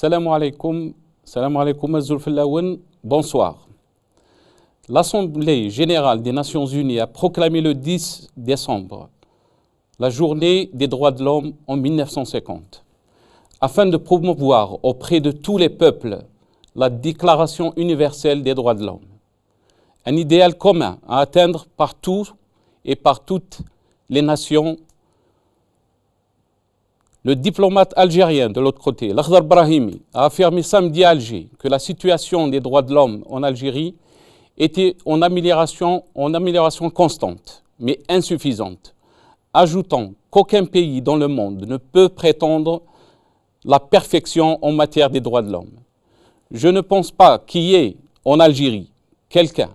Salam alaikum, bonsoir. L'Assemblée générale des Nations unies a proclamé le 10 décembre la journée des droits de l'homme en 1950, afin de promouvoir auprès de tous les peuples la Déclaration universelle des droits de l'homme. Un idéal commun à atteindre par tous et par toutes les nations. Le diplomate algérien de l'autre côté, Lakhdar Brahimi, a affirmé samedi à Alger que la situation des droits de l'homme en Algérie était en amélioration constante, mais insuffisante, ajoutant qu'aucun pays dans le monde ne peut prétendre la perfection en matière des droits de l'homme. Je ne pense pas qu'il y ait en Algérie quelqu'un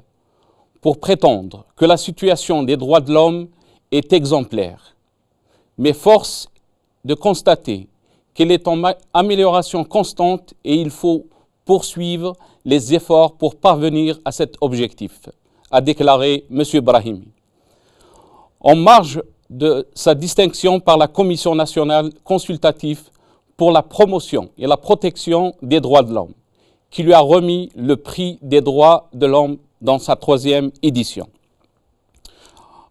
pour prétendre que la situation des droits de l'homme est exemplaire, mais force de constater qu'elle est en amélioration constante et il faut poursuivre les efforts pour parvenir à cet objectif, a déclaré M. Brahimi. En marge de sa distinction par la Commission nationale consultative pour la promotion et la protection des droits de l'homme, qui lui a remis le prix des droits de l'homme dans sa 3e édition.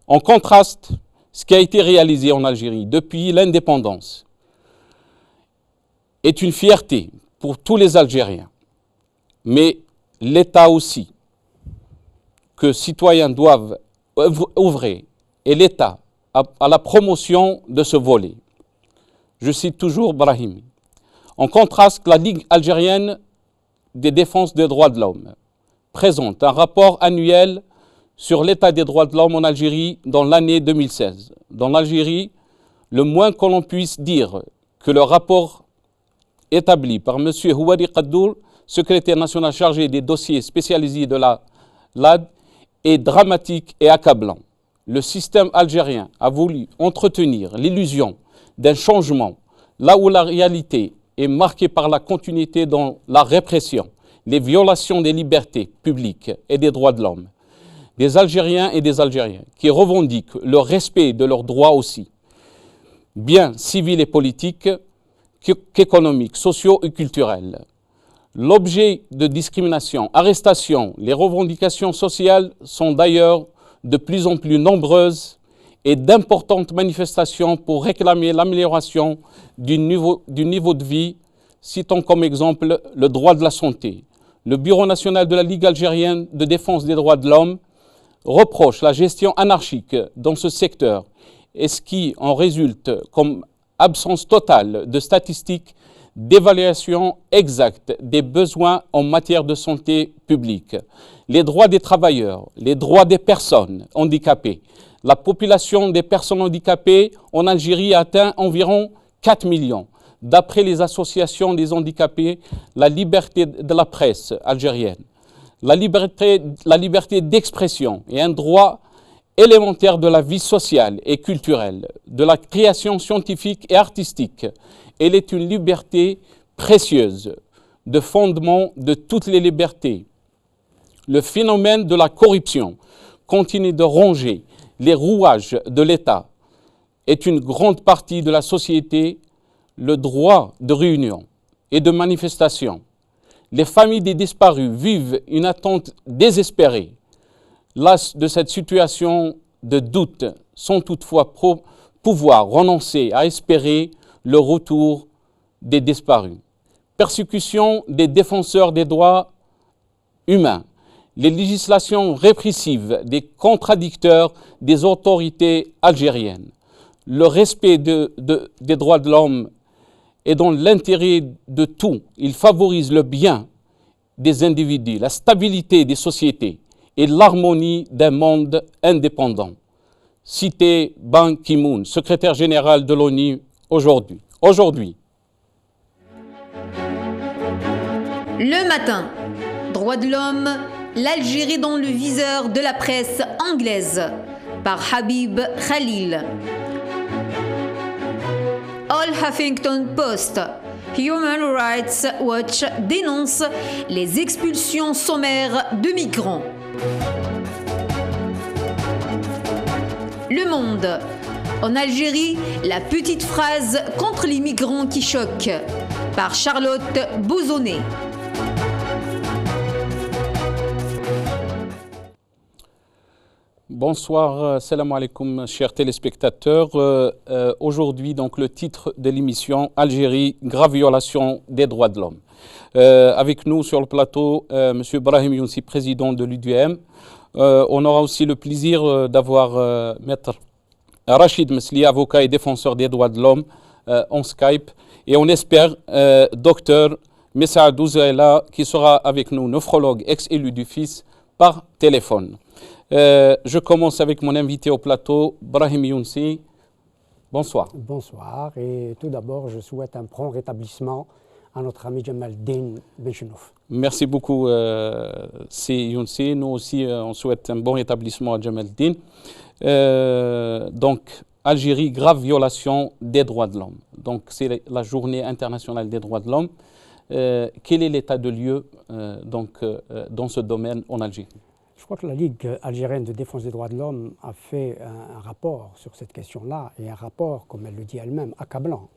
En contraste, ce qui a été réalisé en Algérie depuis l'indépendance est une fierté pour tous les Algériens, mais l'État aussi, que citoyens doivent œuvrer, et l'État à la promotion de ce volet. Je cite toujours Brahimi. En contraste, la Ligue algérienne de défense des droits de l'homme présente un rapport annuel sur l'état des droits de l'homme en Algérie dans l'année 2016. Dans l'Algérie, le moins que l'on puisse dire que le rapport établi par M. Houari Kaddour, secrétaire national chargé des dossiers spécialisés de la LAD, est dramatique et accablant. Le système algérien a voulu entretenir l'illusion d'un changement, là où la réalité est marquée par la continuité dans la répression, les violations des libertés publiques et des droits de l'homme. Des Algériens et des Algériens qui revendiquent le respect de leurs droits aussi, bien civils et politiques qu'économiques, sociaux et culturels. L'objet de discrimination, arrestation, les revendications sociales sont d'ailleurs de plus en plus nombreuses et d'importantes manifestations pour réclamer l'amélioration du niveau de vie, citant comme exemple le droit de la santé. Le Bureau national de la Ligue algérienne de défense des droits de l'homme reproche la gestion anarchique dans ce secteur et ce qui en résulte comme absence totale de statistiques, d'évaluation exacte des besoins en matière de santé publique, les droits des travailleurs, les droits des personnes handicapées. La population des personnes handicapées en Algérie atteint environ 4 millions. D'après les associations des handicapés, la liberté de la presse algérienne, la liberté d'expression est un droit élémentaire de la vie sociale et culturelle, de la création scientifique et artistique. Elle est une liberté précieuse, de fondement de toutes les libertés. Le phénomène de la corruption continue de ronger les rouages de l'État. Est une grande partie de la société, le droit de réunion et de manifestation. Les familles des disparus vivent une attente désespérée. Las de cette situation de doute, sans toutefois pouvoir renoncer à espérer le retour des disparus. Persécution des défenseurs des droits humains. Les législations répressives des contradicteurs des autorités algériennes. Le respect des droits de l'homme est dans l'intérêt de tout. Il favorise le bien des individus, la stabilité des sociétés et l'harmonie d'un monde indépendant. Cité Ban Ki-moon, secrétaire général de l'ONU aujourd'hui. Le matin, droits de l'homme, l'Algérie dans le viseur de la presse anglaise, par Habib Khalil. All Huffington Post, Human Rights Watch dénonce les expulsions sommaires de migrants. Le Monde. En Algérie, la petite phrase contre les migrants qui choque, par Charlotte Bouzonnet. Bonsoir, salam alaikum, chers téléspectateurs. Aujourd'hui, donc, le titre de l'émission Algérie, grave violation des droits de l'homme. Avec nous sur le plateau, M. Brahim Younsi, président de l'UDM. On aura aussi le plaisir d'avoir Maître Rachid Mesli, avocat et défenseur des droits de l'homme, en Skype. Et on espère docteur Messaadou Zahela, qui sera avec nous, nephrologue, ex-élu du FIS, par téléphone. Je commence avec mon invité au plateau, Brahim Younsi. Bonsoir. Bonsoir, et tout d'abord, je souhaite un prompt rétablissement à notre ami Jamaldine Benchenouf. Merci beaucoup, c'est Younsi. Nous aussi, on souhaite un bon rétablissement à Jamaldine. Donc, Algérie, grave violation des droits de l'homme. Donc, c'est la journée internationale des droits de l'homme. Quel est l'état de lieu dans ce domaine en Algérie? Je crois que la Ligue algérienne de défense des droits de l'homme a fait un rapport sur cette question-là, et un rapport, comme elle le dit elle-même, accablant.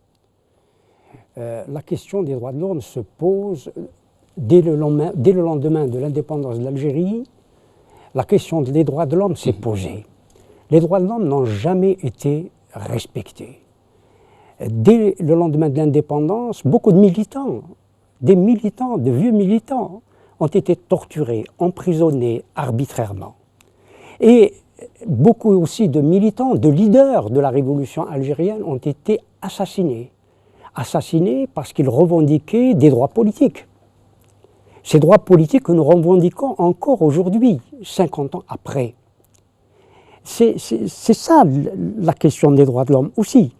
La question des droits de l'homme se pose dès le lendemain de l'indépendance de l'Algérie. La question des droits de l'homme s'est posée. Les droits de l'homme n'ont jamais été respectés. Dès le lendemain de l'indépendance, beaucoup de militants, de vieux militants, ont été torturés, emprisonnés arbitrairement. Et beaucoup aussi de militants, de leaders de la révolution algérienne ont été assassinés. Assassinés parce qu'ils revendiquaient des droits politiques. Ces droits politiques que nous revendiquons encore aujourd'hui, 50 ans après. C'est ça la question des droits de l'homme aussi.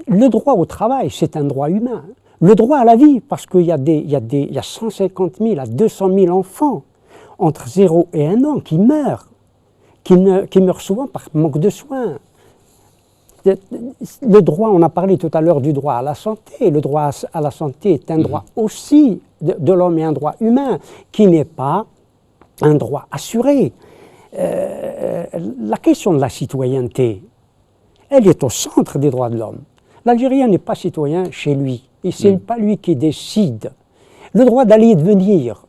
Le droit au travail, c'est un droit humain. Le droit à la vie, parce qu'il y a 150 000 à 200 000 enfants entre 0 et 1 an qui meurent, qui meurent souvent par manque de soins. Le droit, on a parlé tout à l'heure du droit à la santé. Le droit à la santé est un droit aussi de l'homme et un droit humain qui n'est pas un droit assuré. La question de la citoyenneté, elle est au centre des droits de l'homme. L'Algérien n'est pas citoyen chez lui, et ce n'est pas lui qui décide. Le droit d'aller et de venir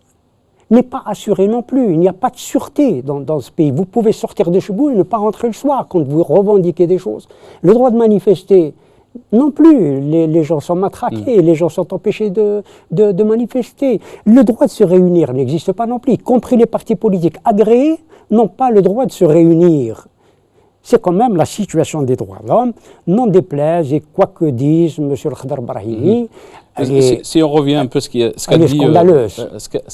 n'est pas assuré non plus, il n'y a pas de sûreté dans ce pays. Vous pouvez sortir de chez vous et ne pas rentrer le soir quand vous revendiquez des choses. Le droit de manifester, non plus, les gens sont matraqués, les gens sont empêchés de manifester. Le droit de se réunir n'existe pas non plus, y compris les partis politiques agréés n'ont pas le droit de se réunir. C'est quand même la situation des droits de l'homme, n'en déplaise, et quoi que dise M. Khadr Brahimi. Si on revient un peu à ce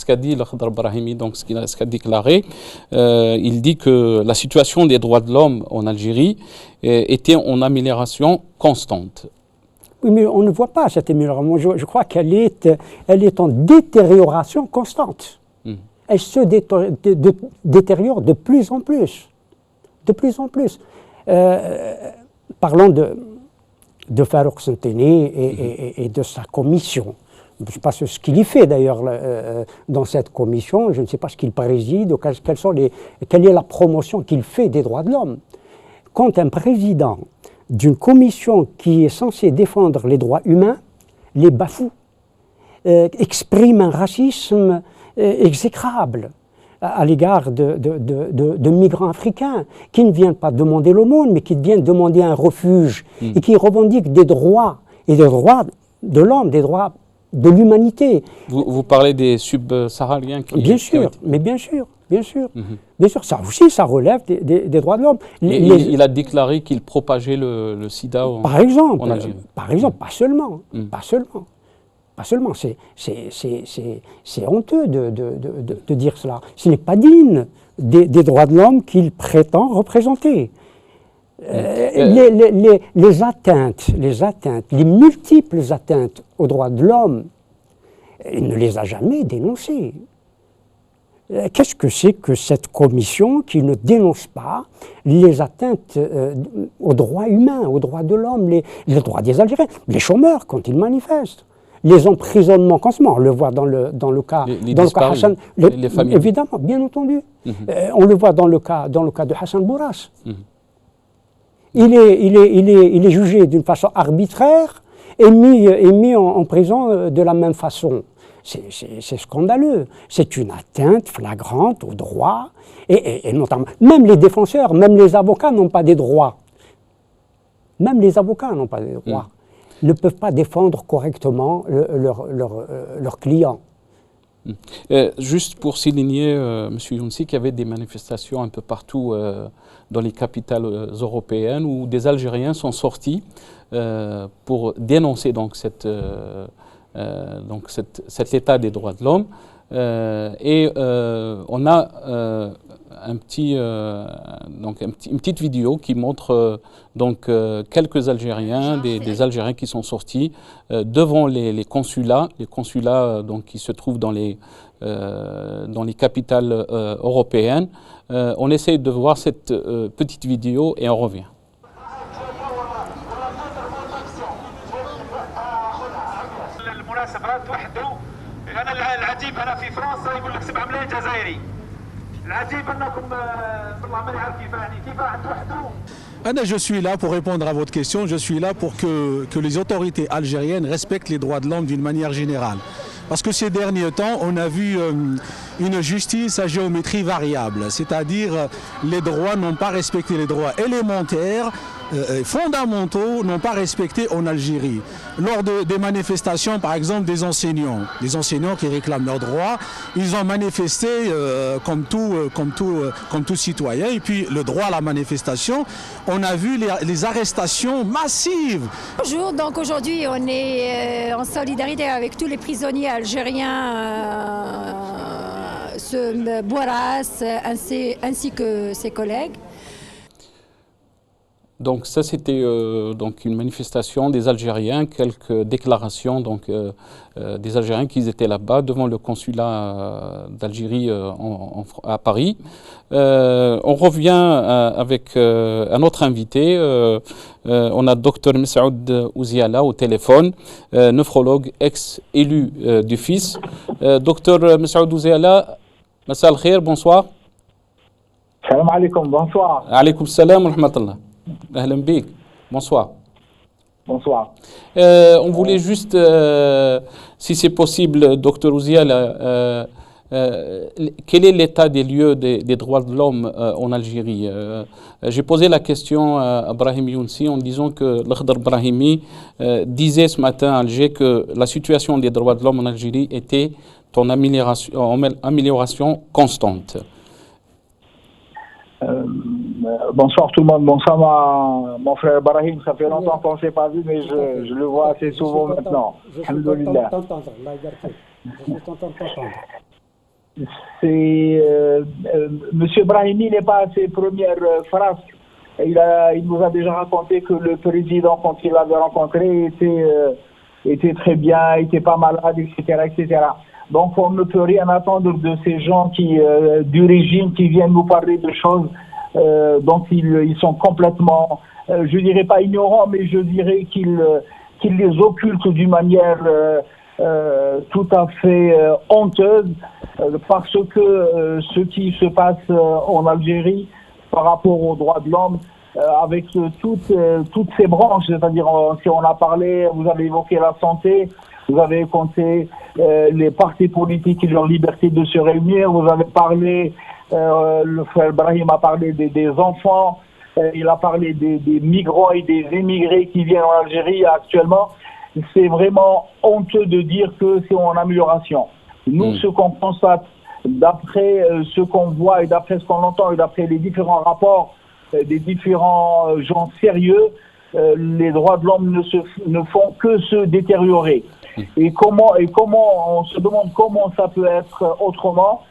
qu'a dit le Khadr Brahimi, donc ce qu'a déclaré, il dit que la situation des droits de l'homme en Algérie était en amélioration constante. Oui, mais on ne voit pas cette amélioration. Je crois qu'elle est en détérioration constante. Elle se détériore de plus en plus. De plus en plus. Parlons de Farouk Senteni et de sa commission. Je ne sais pas ce qu'il y fait d'ailleurs dans cette commission, je ne sais pas ce qu'il préside, ou quelle est la promotion qu'il fait des droits de l'homme. Quand un président d'une commission qui est censée défendre les droits humains les bafoue, exprime un racisme exécrable à l'égard de migrants africains qui ne viennent pas demander l'aumône, mais qui viennent demander un refuge et qui revendiquent des droits, et des droits de l'homme, des droits de l'humanité. Vous parlez des subsahariens qui... Bien sûr, mais bien sûr. Bien sûr, ça aussi, ça relève des droits de l'homme. Il a déclaré qu'il propageait le sida en Algérie. Par exemple, pas seulement. Pas seulement, c'est honteux de dire cela. Ce n'est pas digne des droits de l'homme qu'il prétend représenter. Les atteintes, les multiples atteintes aux droits de l'homme, il ne les a jamais dénoncées. Qu'est-ce que c'est que cette commission qui ne dénonce pas les atteintes aux droits humains, aux droits de l'homme, les droits des Algériens, les chômeurs quand ils manifestent, les emprisonnements constamment, on le voit dans le cas Hassan, les familles. Évidemment, bien entendu. On le voit dans le cas de Hassan Bourras. Il est jugé d'une façon arbitraire est mis en prison de la même façon. C'est scandaleux. C'est une atteinte flagrante aux droits, et notamment, même les défenseurs, même les avocats n'ont pas des droits. Même les avocats n'ont pas des droits. Ne peuvent pas défendre correctement leurs clients. Juste pour souligner, M. Younsi, qu'il y avait des manifestations un peu partout dans les capitales européennes où des Algériens sont sortis pour dénoncer donc cet état des droits de l'homme. On a une petite vidéo qui montre quelques Algériens, des Algériens qui sont sortis devant les consulats qui se trouvent dans les capitales européennes. On essaie de voir cette petite vidéo et on revient. العجيب انا في فرنسا يقول لك 7 ملايين جزائري العجيب انكم والله ما نعرف كيف راح توحدوا. Je suis là pour répondre à votre question, je suis là pour que les autorités algériennes respectent les droits de l'homme d'une manière générale. Parce que ces derniers temps, on a vu une justice à géométrie variable, c'est-à-dire les droits n'ont pas respecté les droits élémentaires, fondamentaux n'ont pas respecté en Algérie. Lors des manifestations, par exemple, des enseignants qui réclament leurs droits, ils ont manifesté comme tout citoyen. Et puis le droit à la manifestation, on a vu les arrestations massives. Bonjour, donc aujourd'hui on est en solidarité avec tous les prisonniers algériens, ce Boiras ainsi que ses collègues. Donc ça c'était une manifestation des Algériens, quelques déclarations des Algériens qui étaient là-bas devant le consulat d'Algérie à Paris. On revient avec un autre invité. On a Dr Messoud Ouziala au téléphone, nephrologue ex-élu du FIS. Dr Messoud Ouziala, Massa al-Khair, bonsoir. Salam alaikum, bonsoir. Alaikum salam wa rahmatullah. Ahlan bik. Bonsoir. Bonsoir. On voulait juste, si c'est possible, Dr Ouziala, quel est l'état des lieux des droits de l'homme en Algérie? J'ai posé la question à Brahim Younsi en disant que l'Akhdar Brahimi disait ce matin à Alger que la situation des droits de l'homme en Algérie était en amélioration constante. Bonsoir tout le monde, bonsoir mon frère Brahim, ça fait longtemps qu'on ne s'est pas vu, mais je le vois assez souvent maintenant. Alhamdoulilah. Monsieur Brahimi n'est pas à ses premières phrases. Il nous a déjà raconté que le président, quand il l'avait rencontré, était très bien, n'était pas malade, etc., etc. Donc on ne peut rien attendre de ces gens du régime qui viennent nous parler de choses dont ils sont complètement, je dirais pas ignorants, mais je dirais qu'ils les occultent d'une manière tout à fait honteuse, parce que ce qui se passe en Algérie par rapport aux droits de l'homme, avec toutes ces branches, c'est-à-dire si on a parlé, vous avez évoqué la santé, vous avez compté les partis politiques et leur liberté de se réunir, vous avez parlé, le frère Brahim a parlé des enfants, il a parlé des migrants et des émigrés qui viennent en Algérie actuellement. C'est vraiment honteux de dire que c'est en amélioration. Nous, ce qu'on constate, d'après ce qu'on voit et d'après ce qu'on entend et d'après les différents rapports des différents gens sérieux, les droits de l'homme ne font que se détériorer. Et comment on se demande comment ça peut être autrement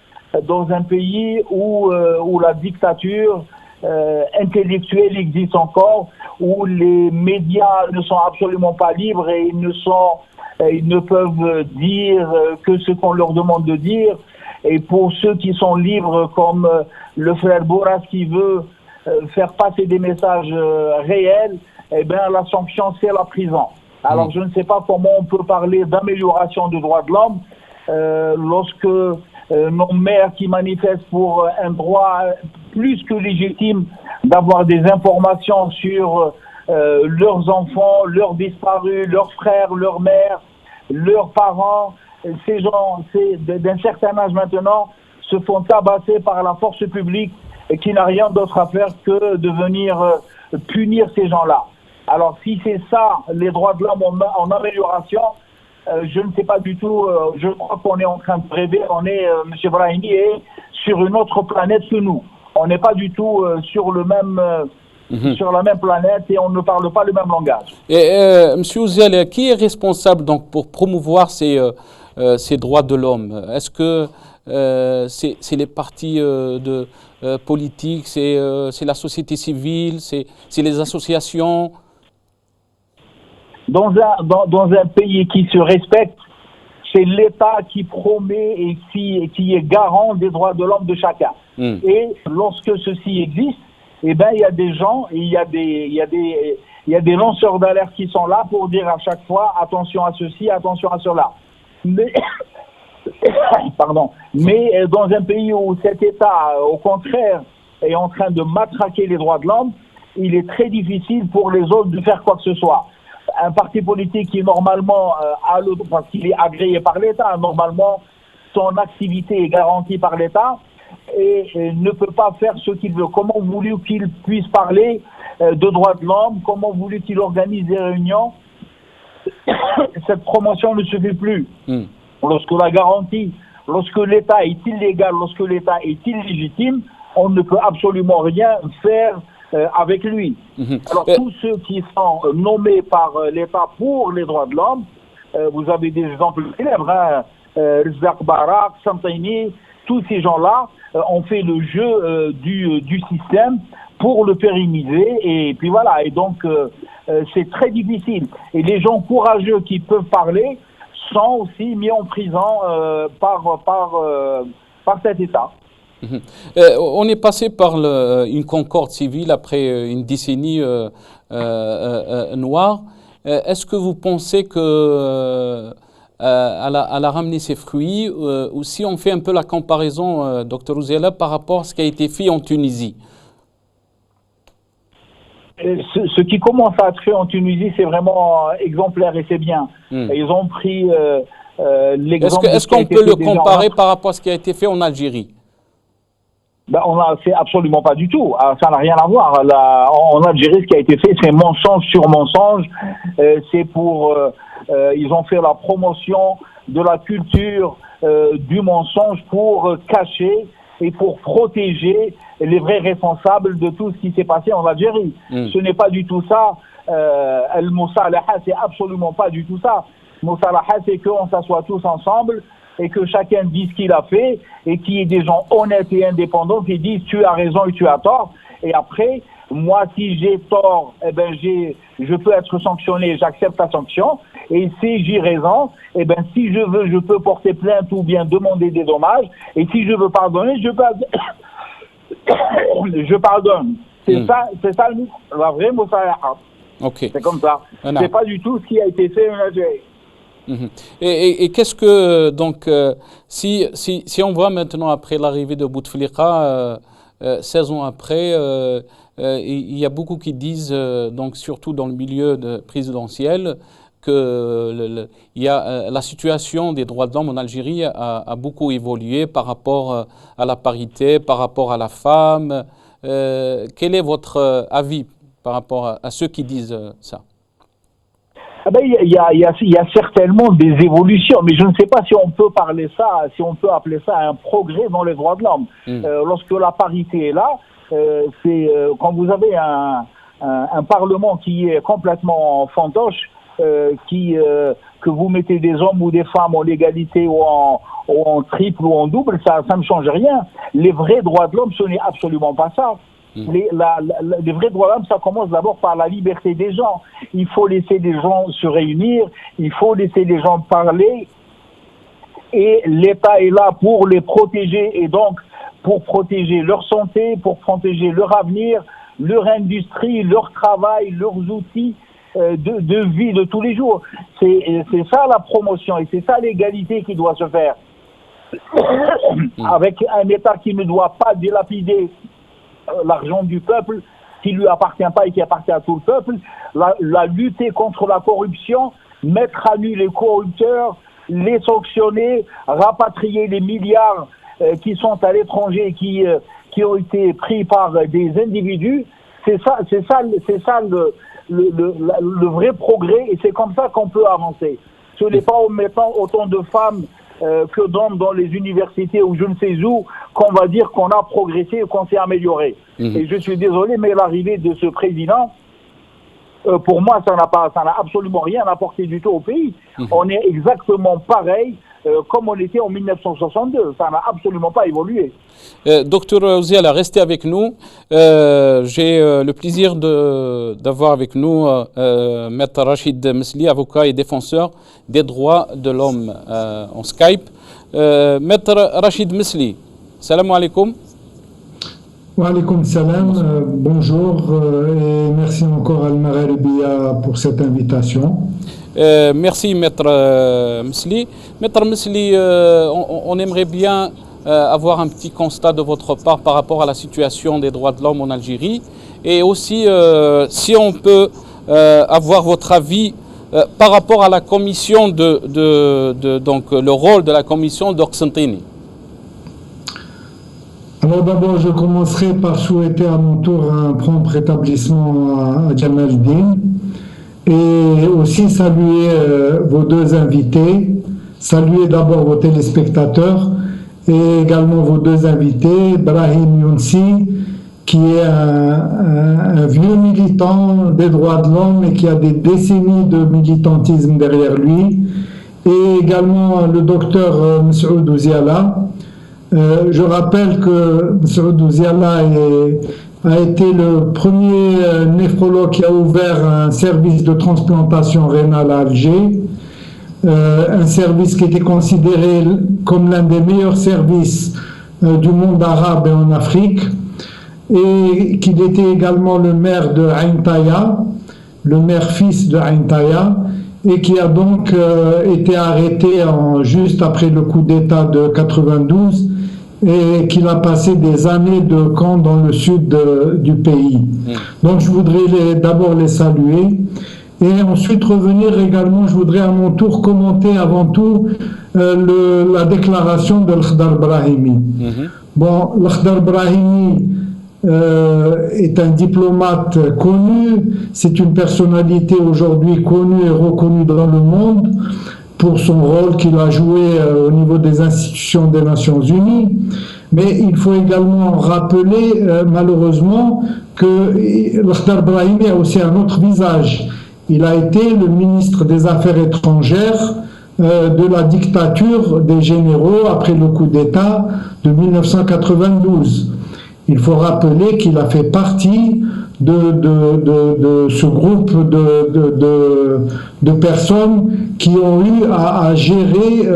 dans un pays où la dictature intellectuelle existe encore, où les médias ne sont absolument pas libres et ils ne peuvent dire que ce qu'on leur demande de dire. Et pour ceux qui sont libres, comme le frère Boiras qui veut faire passer des messages réels, eh bien la sanction c'est la prison. Alors je ne sais pas comment on peut parler d'amélioration des droits de l'homme lorsque nos maires qui manifestent pour un droit plus que légitime d'avoir des informations sur leurs enfants, leurs disparus, leurs frères, leurs mères, leurs parents. Ces gens, d'un certain âge maintenant, se font tabasser par la force publique et qui n'a rien d'autre à faire que de venir punir ces gens-là. Alors si c'est ça, les droits de l'homme en amélioration, je ne sais pas du tout, je crois qu'on est en train de rêver, M. Brahimi est sur une autre planète que nous. On n'est pas du tout sur la même planète et on ne parle pas le même langage. Et M. Ouziel, qui est responsable donc pour promouvoir ces droits de l'homme? Est-ce que c'est les partis politiques, c'est la société civile, c'est les associations? Dans un pays qui se respecte, c'est l'État qui promet et qui est garant des droits de l'homme de chacun. Et lorsque ceci existe, eh ben il y a des gens, il y a des lanceurs d'alerte qui sont là pour dire à chaque fois attention à ceci, attention à cela. Mais dans un pays où cet État, au contraire, est en train de matraquer les droits de l'homme, il est très difficile pour les autres de faire quoi que ce soit. Un parti politique qui normalement parce qu'il est agréé par l'État, normalement son activité est garantie par l'État et ne peut pas faire ce qu'il veut. Comment voulu qu'il puisse parler de droits de l'homme, comment voulu qu'il organise des réunions? Cette promotion ne se fait plus. Lorsque la garantie, lorsque l'État est illégal, lorsque l'État est illégitime, on ne peut absolument rien faire avec lui. Alors tous ceux qui sont nommés par l'État pour les droits de l'homme, vous avez des exemples célèbres, Rizaq Barak, Samtaini, tous ces gens-là ont fait le jeu du système pour le pérenniser et puis voilà, et donc c'est très difficile. Et les gens courageux qui peuvent parler sont aussi mis en prison par cet État. On est passé par une concorde civile après une décennie noire. Est-ce que vous pensez que elle a ramené ses fruits ou si on fait un peu la comparaison, Dr Ouziel, par rapport à ce qui a été fait en Tunisie? Ce qui commence à être fait en Tunisie, c'est vraiment exemplaire et c'est bien. Ils ont pris l'exemple. Est-ce qu'on peut le comparer par rapport à ce qui a été fait en Algérie? On a fait absolument pas du tout. Ça n'a rien à voir. En Algérie, ce qui a été fait, c'est mensonge sur mensonge. C'est ils ont fait la promotion de la culture du mensonge pour cacher et pour protéger les vrais responsables de tout ce qui s'est passé en Algérie. Ce n'est pas du tout ça. Al-Moussalaha, c'est absolument pas du tout ça. Moussalaha, c'est qu'on s'assoit tous ensemble et que chacun dise ce qu'il a fait et qu'il y ait des gens honnêtes et indépendants qui disent tu as raison et tu as tort. Et après, moi, si j'ai tort, eh ben je peux être sanctionné, j'accepte la sanction. Et si j'ai raison, eh ben si je veux, je peux porter plainte ou bien demander des dommages. Et si je veux pardonner, je pardonne. C'est ça la vraie Moussalaha. Okay. C'est comme ça. C'est pas du tout ce qui a été fait en Algérie. Et qu'est-ce que, donc, si on voit maintenant après l'arrivée de Bouteflika, 16 ans après, il y a beaucoup qui disent, donc surtout dans le milieu présidentiel, que la situation des droits de l'homme en Algérie a beaucoup évolué par rapport à la parité, par rapport à la femme. Quel est votre avis par rapport à ceux qui disent ça? Il y a certainement des évolutions, mais je ne sais pas si on peut appeler ça un progrès dans les droits de l'homme. Lorsque la parité est là, quand vous avez un parlement qui est complètement fantoche, que vous mettez des hommes ou des femmes en égalité ou en triple ou en double, ça ne change rien. Les vrais droits de l'homme, ce n'est absolument pas ça. Les vrais droits de l'homme, ça commence d'abord par la liberté des gens. Il faut laisser les gens se réunir, il faut laisser les gens parler, et l'État est là pour les protéger, et donc pour protéger leur santé, pour protéger leur avenir, leur industrie, leur travail, leurs outils de vie de tous les jours. C'est ça la promotion, et c'est ça l'égalité qui doit se faire. Avec un État qui ne doit pas dilapider l'argent du peuple, qui lui appartient pas et qui appartient à tout le peuple, la lutter contre la corruption, mettre à nu les corrupteurs, les sanctionner, rapatrier les milliards qui sont à l'étranger, qui ont été pris par des individus. C'est ça le vrai progrès, et c'est comme ça qu'on peut avancer. Ce n'est pas en mettant autant de femmes que d'hommes dans les universités ou je ne sais où qu'on va dire qu'on a progressé ou qu'on s'est amélioré. Et je suis désolé, mais l'arrivée de ce président, pour moi, ça n'a absolument rien apporté du tout au pays. On est exactement pareil comme on était en 1962. Ça n'a absolument pas évolué. Docteur Ouziala, restez avec nous. J'ai le plaisir d'avoir avec nous Maître Rachid Mesli, avocat et défenseur des droits de l'homme en Skype. Maître Rachid Mesli, salam alaikum. Wa alaikum salam, bonjour et merci encore à Al-Magharibiya pour cette invitation. Merci Maître Mesli. Maître Mesli, on aimerait bien avoir un petit constat de votre part par rapport à la situation des droits de l'homme en Algérie et aussi si on peut avoir votre avis par rapport à la commission donc le rôle de la commission d'Oxentini. Alors d'abord, je commencerai par souhaiter à mon tour un prompt rétablissement à Jamal Din et aussi saluer vos deux invités, saluer d'abord vos téléspectateurs et également vos deux invités, Brahim Younsi, qui est un vieux militant des droits de l'homme et qui a des décennies de militantisme derrière lui, et également le docteur Massoud Ouziala. Je rappelle que Massoud Ouziala a été le premier néphrologue qui a ouvert un service de transplantation rénale à Alger, un service qui était considéré comme l'un des meilleurs services du monde arabe et en Afrique, et qu'il était également le maire de Ain Taya, le maire-fils de Ain Taya, et qui a donc été arrêté juste après le coup d'État de 92, et qu'il a passé des années de camp dans le sud du pays. Donc je voudrais d'abord les saluer et ensuite revenir également, je voudrais à mon tour commenter avant tout la déclaration de l'Khdar Brahimi. Bon, l'Khdar Brahimi est un diplomate connu, c'est une personnalité aujourd'hui connue et reconnue dans le monde pour son rôle qu'il a joué au niveau des institutions des Nations Unies. Mais il faut également rappeler, malheureusement, que l'Khdar Brahimi a aussi un autre visage. Il a été le ministre des Affaires étrangères de la dictature des généraux après le coup d'État de 1992. Il faut rappeler qu'il a fait partie de ce groupe de personnes qui ont eu à gérer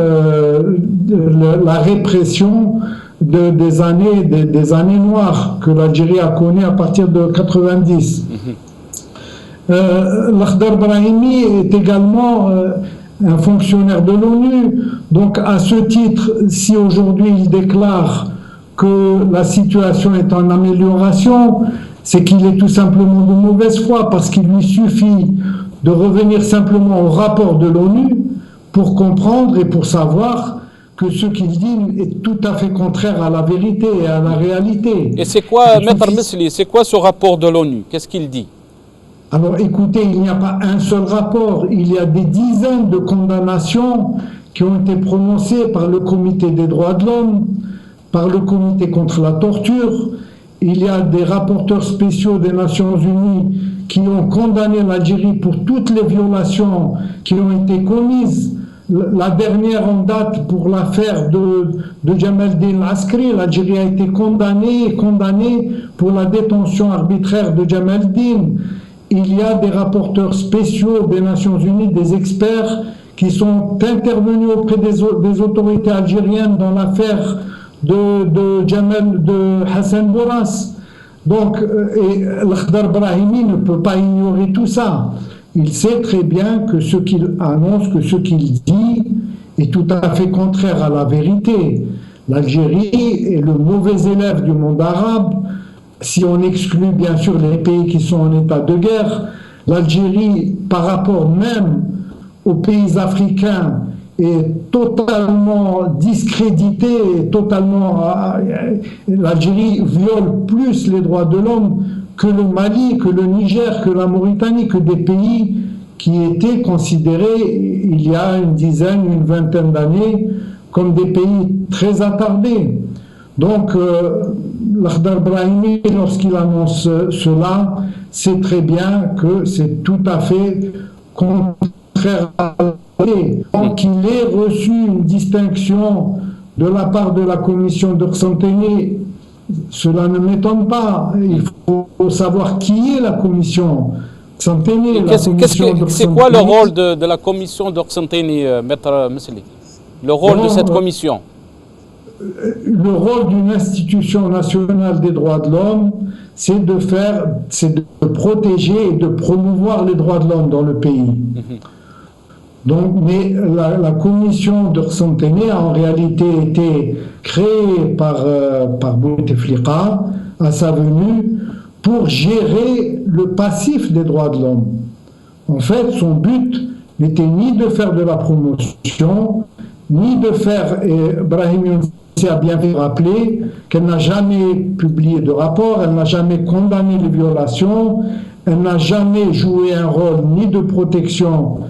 la répression des années noires que l'Algérie a connues à partir de 90. L'Khdar Brahimi est également un fonctionnaire de l'ONU. Donc à ce titre, si aujourd'hui il déclare que la situation est en amélioration, c'est qu'il est tout simplement de mauvaise foi, parce qu'il lui suffit de revenir simplement au rapport de l'ONU pour comprendre et pour savoir que ce qu'il dit est tout à fait contraire à la vérité et à la réalité. Et c'est quoi, Maître Mesli, c'est quoi ce rapport de l'ONU? Qu'est-ce qu'il dit? Alors écoutez, il n'y a pas un seul rapport, il y a des dizaines de condamnations qui ont été prononcées par le Comité des droits de l'homme, par le Comité contre la torture. Il y a des rapporteurs spéciaux des Nations Unies qui ont condamné l'Algérie pour toutes les violations qui ont été commises. La dernière en date pour l'affaire de Jamal Din Askri, l'Algérie a été condamnée pour la détention arbitraire de Jamal Din. Il y a des rapporteurs spéciaux des Nations Unies, des experts qui sont intervenus auprès des autorités algériennes dans l'affaire de Hassan Bourras. Donc, l'Khdar Brahimi ne peut pas ignorer tout ça. Il sait très bien que ce qu'il annonce, que ce qu'il dit est tout à fait contraire à la vérité. L'Algérie est le mauvais élève du monde arabe. si on exclut bien sûr les pays qui sont en état de guerre, l'Algérie, par rapport même aux pays africains, est totalement discréditée, l'Algérie viole plus les droits de l'homme que le Mali, que le Niger, que la Mauritanie, que des pays qui étaient considérés il y a une dizaine, une vingtaine d'années comme des pays très attardés. Donc, l'Akhdar Brahimi, lorsqu'il annonce cela, sait très bien que c'est tout à fait contraire à la loi. Donc, qu'il ait reçu une distinction de la part de la commission de Ksanteni, cela ne m'étonne pas. Il faut savoir qui est la commission. C'est quoi le rôle de la commission de Ksanteni, Maître Messeli? Le rôle de cette commission? Le rôle d'une institution nationale des droits de l'homme, c'est de protéger et de promouvoir les droits de l'homme dans le pays. Donc, mais la commission de Ksanteni a en réalité été créée par Bouteflika à sa venue pour gérer le passif des droits de l'homme. En fait, son but n'était ni de faire de la promotion, ni de faire, et Brahim Younsi a bien fait rappeler qu'elle n'a jamais publié de rapport, elle n'a jamais condamné les violations, elle n'a jamais joué un rôle ni de protection,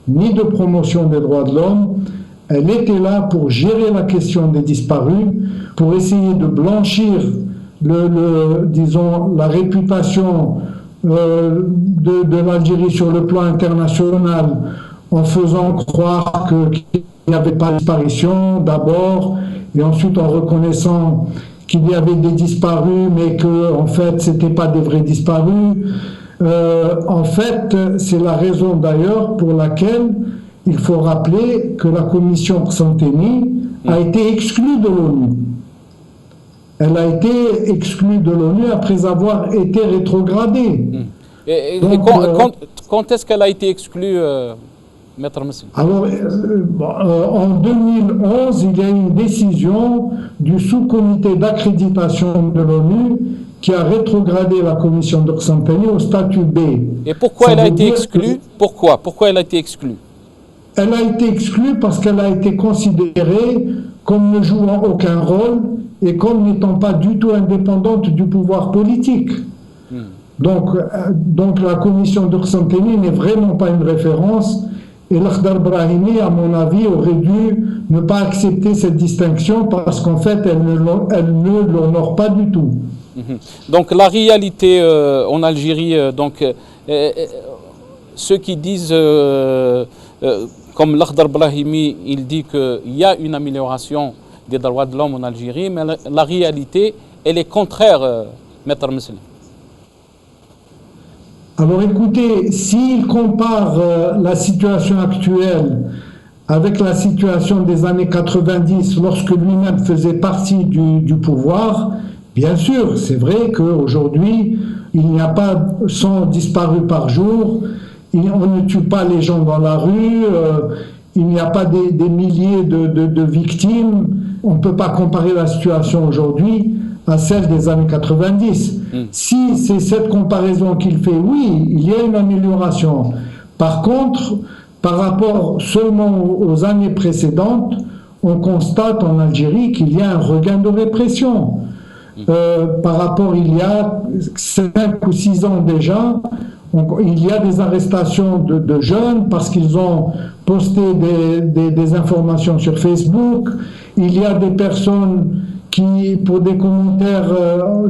ni de promotion des droits de l'homme. Elle était là pour gérer la question des disparus, pour essayer de blanchir disons, la réputation de l'Algérie sur le plan international en faisant croire qu'il n'y avait pas de disparition d'abord, et ensuite en reconnaissant qu'il y avait des disparus, mais que en fait ce n'étaient pas des vrais disparus. En fait, c'est la raison d'ailleurs pour laquelle il faut rappeler que la commission Ksanteni a été exclue de l'ONU. Elle a été exclue de l'ONU après avoir été rétrogradée. Donc, quand est-ce qu'elle a été exclue, Maître Messeli? Alors, en 2011, il y a eu une décision du sous-comité d'accréditation de l'ONU qui a rétrogradé la commission de Ksanteni au statut B. Et pourquoi elle a été exclue? Pourquoi elle a été exclue? Elle a été exclue parce qu'elle a été considérée comme ne jouant aucun rôle et comme n'étant pas du tout indépendante du pouvoir politique. Donc la commission de Ksanteni n'est vraiment pas une référence, et l'Akhdar Brahimi, à mon avis, aurait dû ne pas accepter cette distinction parce qu'en fait, elle ne l'honore pas du tout. Donc la réalité en Algérie, ceux qui disent, comme l'Akhdar Brahimi, il dit qu'il y a une amélioration des droits de l'homme en Algérie, mais la réalité, elle est contraire, Maître Messeli. Alors écoutez, s'il compare la situation actuelle avec la situation des années 90, lorsque lui-même faisait partie du pouvoir, bien sûr, c'est vrai qu'aujourd'hui, il n'y a pas 100 disparus par jour, on ne tue pas les gens dans la rue, il n'y a pas des milliers de victimes. On ne peut pas comparer la situation aujourd'hui à celle des années 90. Si c'est cette comparaison qu'il fait, oui, il y a une amélioration. Par contre, par rapport seulement aux années précédentes, on constate en Algérie qu'il y a un regain de répression. Par rapport, il y a 5 ou 6 ans déjà, il y a des arrestations de jeunes parce qu'ils ont posté des informations sur Facebook. Il y a des personnes qui, pour des commentaires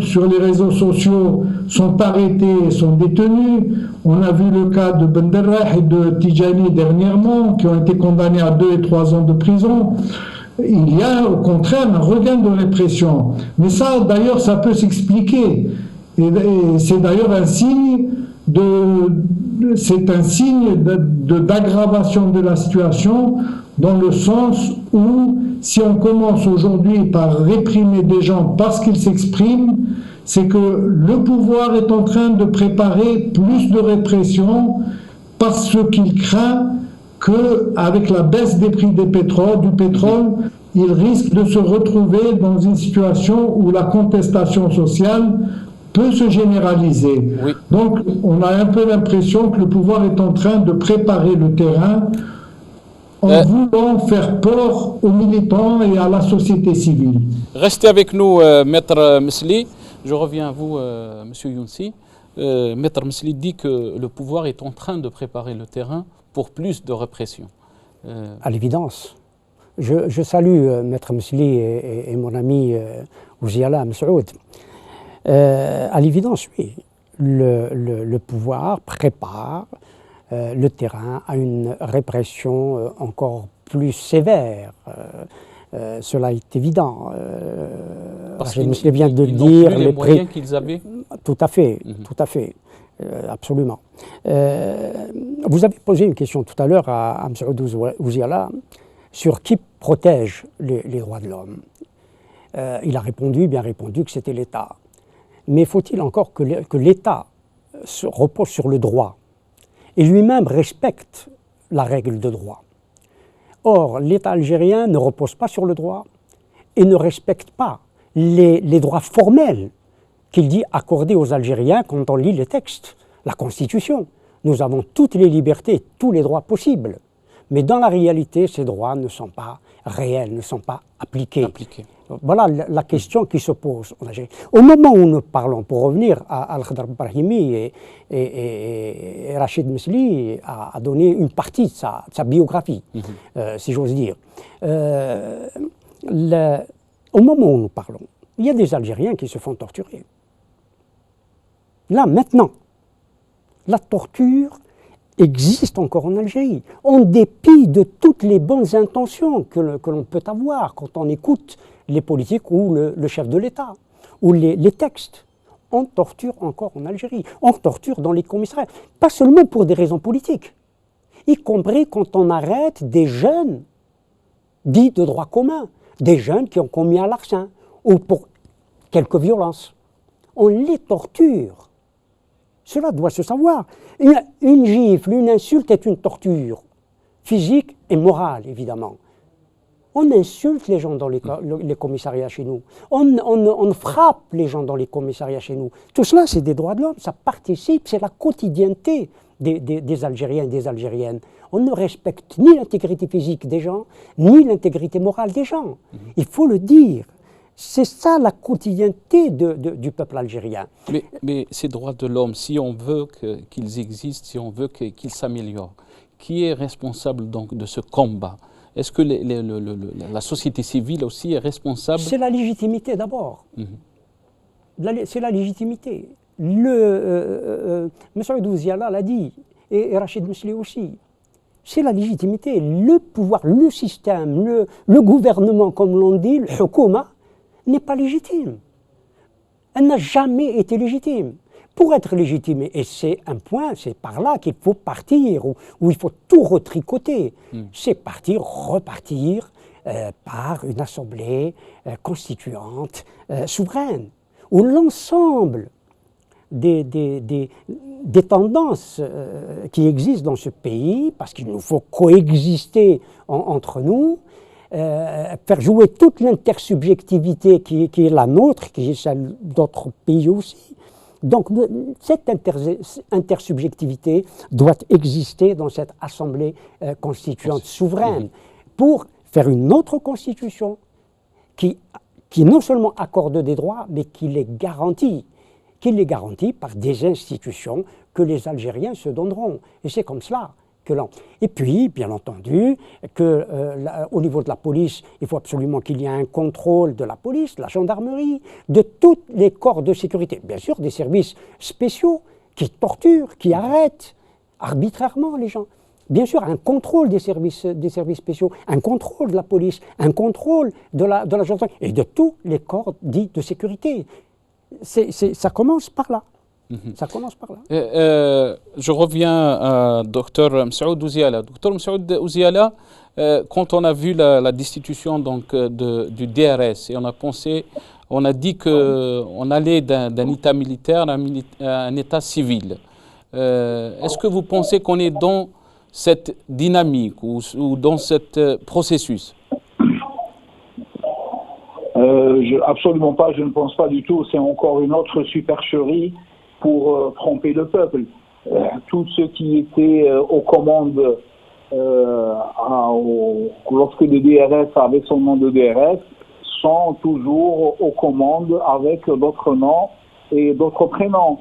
sur les réseaux sociaux, sont arrêtées et sont détenues. On a vu le cas de Benderrah et de Tijani dernièrement, qui ont été condamnés à 2 et 3 ans de prison. Il y a au contraire un regain de répression. Mais ça, d'ailleurs, ça peut s'expliquer. Et c'est d'ailleurs un signe d'aggravation de la situation, dans le sens où si on commence aujourd'hui par réprimer des gens parce qu'ils s'expriment, c'est que le pouvoir est en train de préparer plus de répression parce qu'il craint qu'avec la baisse des prix du pétrole, il risque de se retrouver dans une situation où la contestation sociale peut se généraliser. Oui. Donc, on a un peu l'impression que le pouvoir est en train de préparer le terrain en voulant faire peur aux militants et à la société civile. Restez avec nous, Maître Mesli. Je reviens à vous, Monsieur Younsi. Maître Mesli dit que le pouvoir est en train de préparer le terrain pour plus de répression. À l'évidence. Je salue Maître Mesli et mon ami Ouziala Messoud. À l'évidence, oui. Le pouvoir prépare le terrain à une répression encore plus sévère. Cela est évident. Parce je me souviens bien de le n'ont dire. Plus les moyens qu'ils avaient. Tout à fait, tout à fait. Absolument. Vous avez posé une question tout à l'heure à Messoud Ouziala sur qui protège les droits de l'homme. Il a bien répondu que c'était l'État. Mais faut-il encore que l'État repose sur le droit et lui-même respecte la règle de droit. Or, l'État algérien ne repose pas sur le droit et ne respecte pas les droits formels qu'il dit accorder aux Algériens quand on lit les textes, la Constitution. Nous avons toutes les libertés, tous les droits possibles. Mais dans la réalité, ces droits ne sont pas réels, ne sont pas appliqués. Voilà la question qui se pose en Algérie. Au moment où nous parlons, pour revenir à Al-Khadr Brahimi et Rachid Mesli a donné une partie de sa biographie, si j'ose dire. Au moment où nous parlons, il y a des Algériens qui se font torturer. Là, maintenant, la torture existe encore en Algérie, en dépit de toutes les bonnes intentions que l'on peut avoir quand on écoute les politiques ou le chef de l'État, ou les textes. On torture encore en Algérie, on torture dans les commissariats, pas seulement pour des raisons politiques, y compris quand on arrête des jeunes dits de droit commun, des jeunes qui ont commis un larcin, ou pour quelques violences. On les torture. Cela doit se savoir. Une gifle, une insulte est une torture, physique et morale, évidemment. On insulte les gens dans les commissariats chez nous. On frappe les gens dans les commissariats chez nous. Tout cela, c'est des droits de l'homme, ça participe, c'est la quotidienneté des Algériens et des Algériennes. On ne respecte ni l'intégrité physique des gens, ni l'intégrité morale des gens. Il faut le dire. C'est ça la quotidienneté du peuple algérien. Mais ces droits de l'homme, si on veut qu'ils existent, si on veut qu'ils s'améliorent, qui est responsable donc de ce combat? Est-ce que la société civile aussi est responsable? C'est la légitimité d'abord. C'est la légitimité. M. Ouziala l'a dit, et Rachid Mesli aussi. C'est la légitimité. Le pouvoir, le système, le gouvernement, comme l'on dit, le Houkouma, n'est pas légitime. Elle n'a jamais été légitime. Pour être légitime, et c'est un point, c'est par là qu'il faut partir, où il faut tout retricoter, c'est repartir par une assemblée constituante, souveraine, où l'ensemble des tendances qui existent dans ce pays, parce qu'il nous faut coexister entre nous, faire jouer toute l'intersubjectivité qui est la nôtre, qui est celle d'autres pays aussi. Donc cette intersubjectivité doit exister dans cette assemblée constituante souveraine pour faire une autre constitution qui non seulement accorde des droits, mais qui les garantit par des institutions que les Algériens se donneront. Et c'est comme cela. Et puis, bien entendu, au niveau de la police, il faut absolument qu'il y ait un contrôle de la police, de la gendarmerie, de tous les corps de sécurité. Bien sûr, des services spéciaux qui torturent, qui arrêtent arbitrairement les gens. Bien sûr, un contrôle des services spéciaux, un contrôle de la police, un contrôle de la gendarmerie et de tous les corps dits de sécurité. Ça commence par là. Ça commence par là. Je reviens à Dr Messoud Ouziala. Dr Messoud Ouziala, quand on a vu la destitution donc, du DRS, et on a dit qu'on allait d'un état militaire à un état civil. Est-ce que vous pensez qu'on est dans cette dynamique ou dans ce processus? Absolument pas, je ne pense pas du tout. C'est encore une autre supercherie pour tromper le peuple. Tous ceux qui étaient aux commandes lorsque le DRS avait son nom de DRS sont toujours aux commandes avec d'autres noms et d'autres prénoms.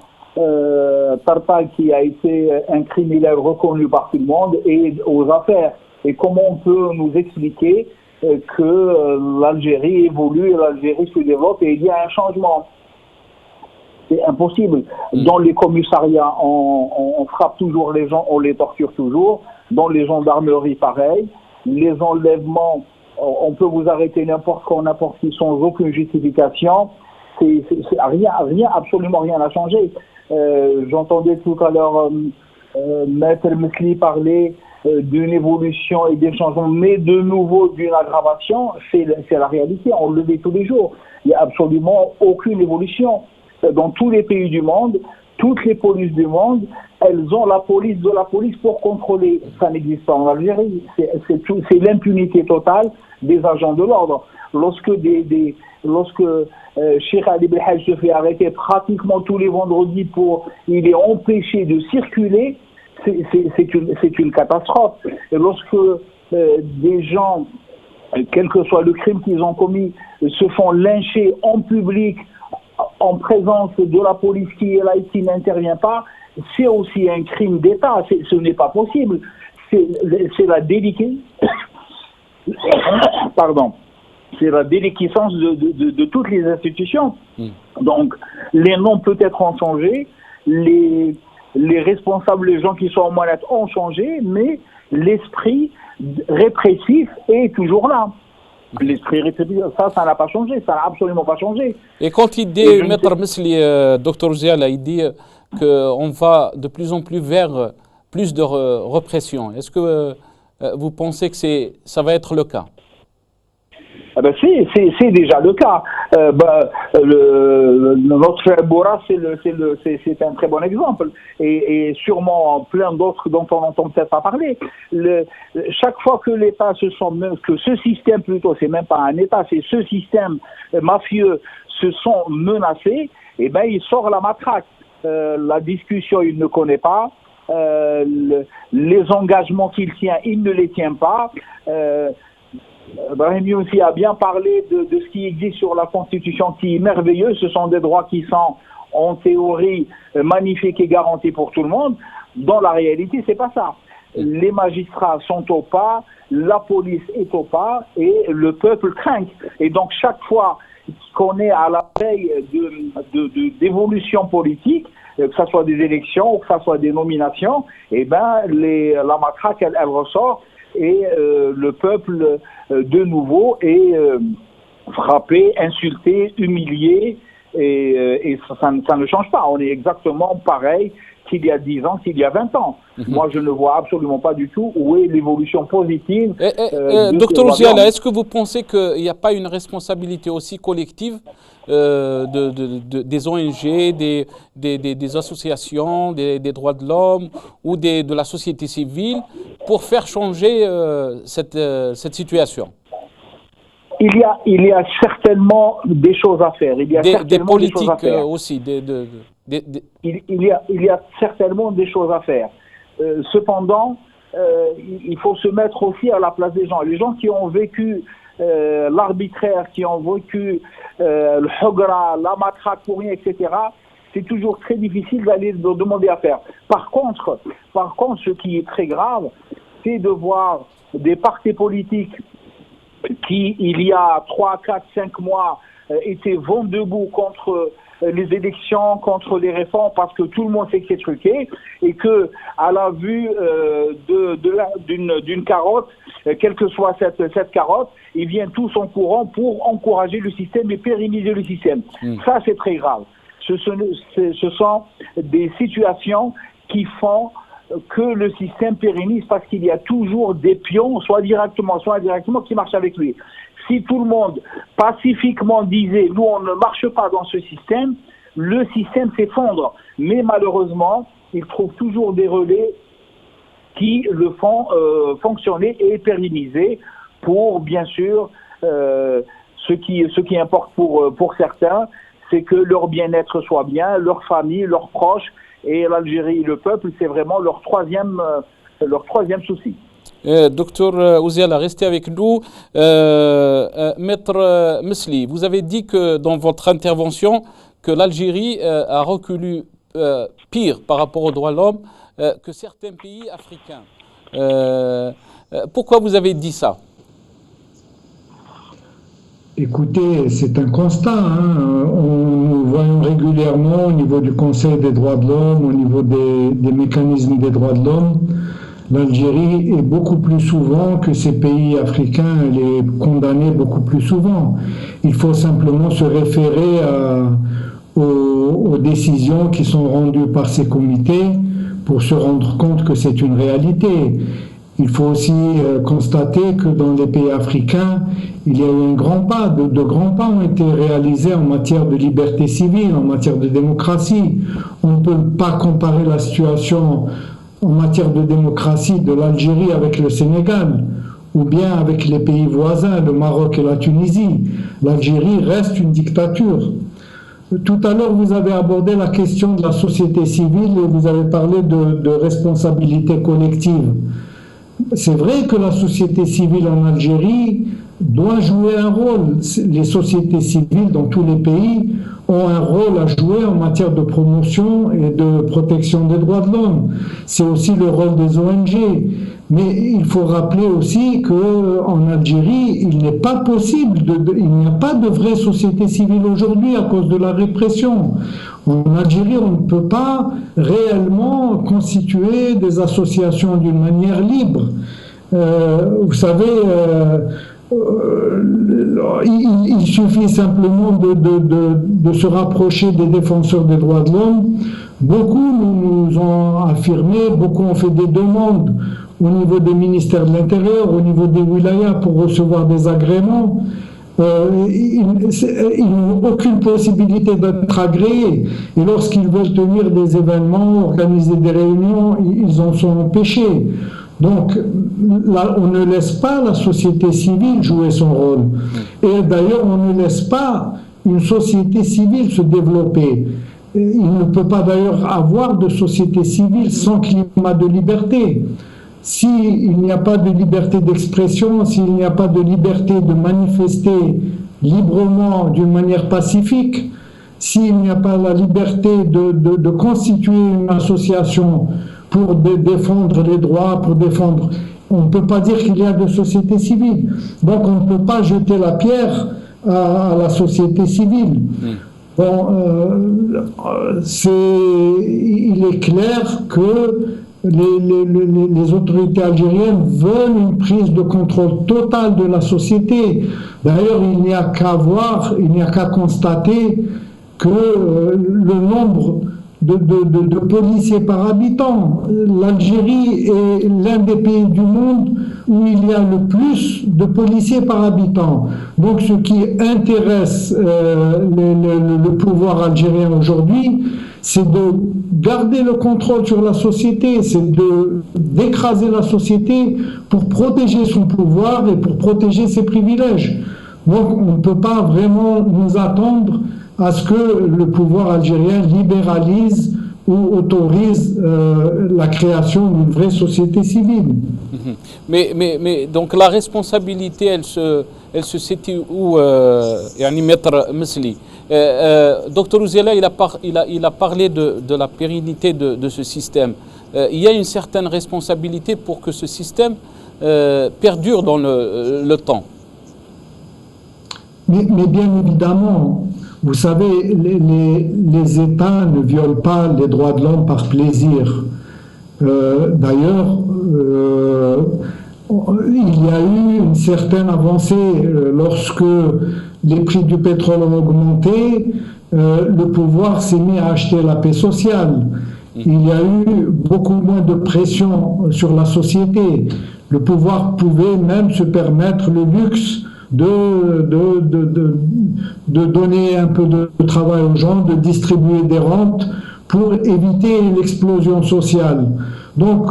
Tartak, qui a été un criminel reconnu par tout le monde, est aux affaires. Et comment on peut nous expliquer que l'Algérie évolue, l'Algérie se développe et il y a un changement? C'est impossible. Dans les commissariats, on frappe toujours les gens, on les torture toujours. Dans les gendarmeries, pareil. Les enlèvements, on peut vous arrêter n'importe quand, n'importe qui, sans aucune justification. Absolument rien n'a changé. J'entendais tout à l'heure Maître Mesli parler d'une évolution et des changements, mais de nouveau d'une aggravation. C'est la réalité, on le dit tous les jours. Il n'y a absolument aucune évolution. Dans tous les pays du monde, toutes les polices du monde, elles ont la police de la police pour contrôler. Ça n'existe pas en Algérie. C'est l'impunité totale des agents de l'ordre. Lorsque Cheikh Ali Belhaj se fait arrêter pratiquement tous les vendredis il est empêché de circuler, c'est une catastrophe. Et lorsque des gens, quel que soit le crime qu'ils ont commis, se font lyncher en public, en présence de la police qui est là et qui n'intervient pas, c'est aussi un crime d'État. Ce n'est pas possible. C'est la déliquescence. Pardon. C'est la déliquescence de toutes les institutions. Donc, les noms peut-être ont changé, les responsables, les gens qui sont en manette ont changé, mais l'esprit répressif est toujours là. L'esprit répressif, ça n'a pas changé, ça n'a absolument pas changé. Et quand il dit, Maître Mesli, Dr Ziala, il dit qu'on va de plus en plus vers plus de répression. Est-ce que vous pensez que ça va être le cas? C'est déjà le cas. Notre frère Boura, c'est un très bon exemple. Et sûrement plein d'autres dont on n'entend peut-être pas parler. Chaque fois que l'État que ce système plutôt, c'est même pas un État, c'est ce système mafieux se sont menacés, et ben il sort la matraque. La discussion, il ne connaît pas. Les engagements qu'il tient, il ne les tient pas. Brahim Youssi a bien parlé de ce qui existe sur la Constitution, qui est merveilleux. Ce sont des droits qui sont en théorie magnifiques et garantis pour tout le monde. Dans la réalité, c'est pas ça. Les magistrats sont au pas, la police est au pas et le peuple craint. Et donc chaque fois qu'on est à la veille d'évolution politique, que ce soit des élections ou que ce soit des nominations, et ben la matraque elle ressort. Et le peuple, de nouveau, est frappé, insulté, humilié, et ça ne change pas. On est exactement pareil qu'il y a 10 ans, qu'il y a 20 ans. Moi, je ne vois absolument pas du tout où est l'évolution positive. Docteur Ziala, est-ce que vous pensez qu'il n'y a pas une responsabilité aussi collective des ONG, des associations, des droits de l'homme ou de la société civile pour faire changer cette situation? Il y a certainement des choses à faire. Il y a des politiques aussi. Il y a certainement des choses à faire. Cependant, il faut se mettre aussi à la place des gens. Les gens qui ont vécu l'arbitraire, qui ont vécu le hogra, la matraque pour rien, etc., c'est toujours très difficile d'aller demander à faire. Par contre, ce qui est très grave, c'est de voir des partis politiques qui, il y a 3, 4, 5 mois, étaient vent debout contre les élections, contre les réformes, parce que tout le monde sait que c'est truqué, et que à la vue d'une carotte, quelle que soit cette carotte, ils viennent tous en courant pour encourager le système et pérenniser le système. Ça, c'est très grave. Ce sont des situations qui font que le système pérennise, parce qu'il y a toujours des pions, soit directement, soit indirectement, qui marchent avec lui. Si tout le monde pacifiquement disait « nous, on ne marche pas dans ce système », le système s'effondre. Mais malheureusement, il trouve toujours des relais qui le font fonctionner et pérenniser pour, bien sûr, Ce qui importe pour certains, c'est que leur bien-être soit bien, leur famille, leurs proches, et l'Algérie, le peuple, c'est vraiment leur troisième souci. Docteur Ouziala, restez avec nous. Maître Mesli, vous avez dit que dans votre intervention que l'Algérie a reculé pire par rapport aux droits de l'homme que certains pays africains. Pourquoi vous avez dit ça? Écoutez, c'est un constat. Nous voyons régulièrement au niveau du Conseil des droits de l'homme, au niveau des mécanismes des droits de l'homme, l'Algérie est beaucoup plus souvent que ces pays africains, elle est condamnée beaucoup plus souvent. Il faut simplement se référer aux décisions qui sont rendues par ces comités pour se rendre compte que c'est une réalité. Il faut aussi constater que dans les pays africains, il y a eu un grand pas, de grands pas ont été réalisés en matière de liberté civile, en matière de démocratie. On ne peut pas comparer la situation en matière de démocratie de l'Algérie avec le Sénégal, ou bien avec les pays voisins, le Maroc et la Tunisie. L'Algérie reste une dictature. Tout à l'heure, vous avez abordé la question de la société civile et vous avez parlé de responsabilité collective. C'est vrai que la société civile en Algérie doit jouer un rôle. Les sociétés civiles dans tous les pays ont un rôle à jouer en matière de promotion et de protection des droits de l'homme. C'est aussi le rôle des ONG. Mais il faut rappeler aussi qu'en Algérie, il n'est pas possible, il n'y a pas de vraie société civile aujourd'hui à cause de la répression. En Algérie, on ne peut pas réellement constituer des associations d'une manière libre. Vous savez, il suffit simplement de se rapprocher des défenseurs des droits de l'homme. Beaucoup nous ont affirmé, beaucoup ont fait des demandes au niveau des ministères de l'Intérieur, au niveau des wilayas pour recevoir des agréments. Ils n'ont aucune possibilité d'être agréés. Et lorsqu'ils veulent tenir des événements, organiser des réunions, ils en sont empêchés. Donc, là, on ne laisse pas la société civile jouer son rôle. Et d'ailleurs, on ne laisse pas une société civile se développer. Il ne peut pas d'ailleurs avoir de société civile sans climat de liberté. S'il n'y a pas de liberté d'expression, s'il n'y a pas de liberté de manifester librement d'une manière pacifique, s'il n'y a pas la liberté de constituer une association pour défendre les droits, pour défendre... On ne peut pas dire qu'il y a de société civile. Donc on ne peut pas jeter la pierre à la société civile. Bon, il est clair que les autorités algériennes veulent une prise de contrôle totale de la société. D'ailleurs, il n'y a qu'à voir, il n'y a qu'à constater que le nombre de policiers par habitant, l'Algérie est l'un des pays du monde où il y a le plus de policiers par habitant. Donc ce qui intéresse le pouvoir algérien aujourd'hui, c'est de garder le contrôle sur la société, c'est d'écraser la société pour protéger son pouvoir et pour protéger ses privilèges. Donc on ne peut pas vraiment nous attendre à ce que le pouvoir algérien libéralise ou autorise la création d'une vraie société civile. Mais donc la responsabilité, elle se situe où, Maître Mesli? Docteur Ouziala, il a parlé de la pérennité de ce système. Il y a une certaine responsabilité pour que ce système perdure dans le temps. Mais bien évidemment, vous savez, les États ne violent pas les droits de l'homme par plaisir. D'ailleurs, il y a eu une certaine avancée lorsque les prix du pétrole ont augmenté, le pouvoir s'est mis à acheter la paix sociale. Il y a eu beaucoup moins de pression sur la société. Le pouvoir pouvait même se permettre le luxe de donner un peu de travail aux gens, de distribuer des rentes pour éviter l'explosion sociale. Donc,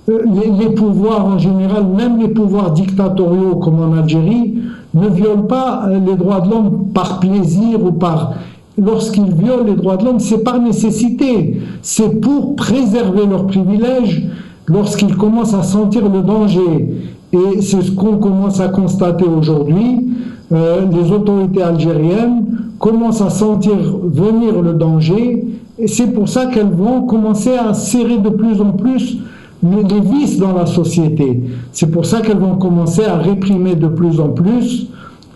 les pouvoirs en général, même les pouvoirs dictatoriaux comme en Algérie, ne violent pas les droits de l'homme par plaisir ou par... Lorsqu'ils violent les droits de l'homme, c'est par nécessité. C'est pour préserver leurs privilèges lorsqu'ils commencent à sentir le danger. Et c'est ce qu'on commence à constater aujourd'hui. Les autorités algériennes commencent à sentir venir le danger. Et c'est pour ça qu'elles vont commencer à serrer de plus en plus les vices dans la société. C'est pour ça qu'elles vont commencer à réprimer de plus en plus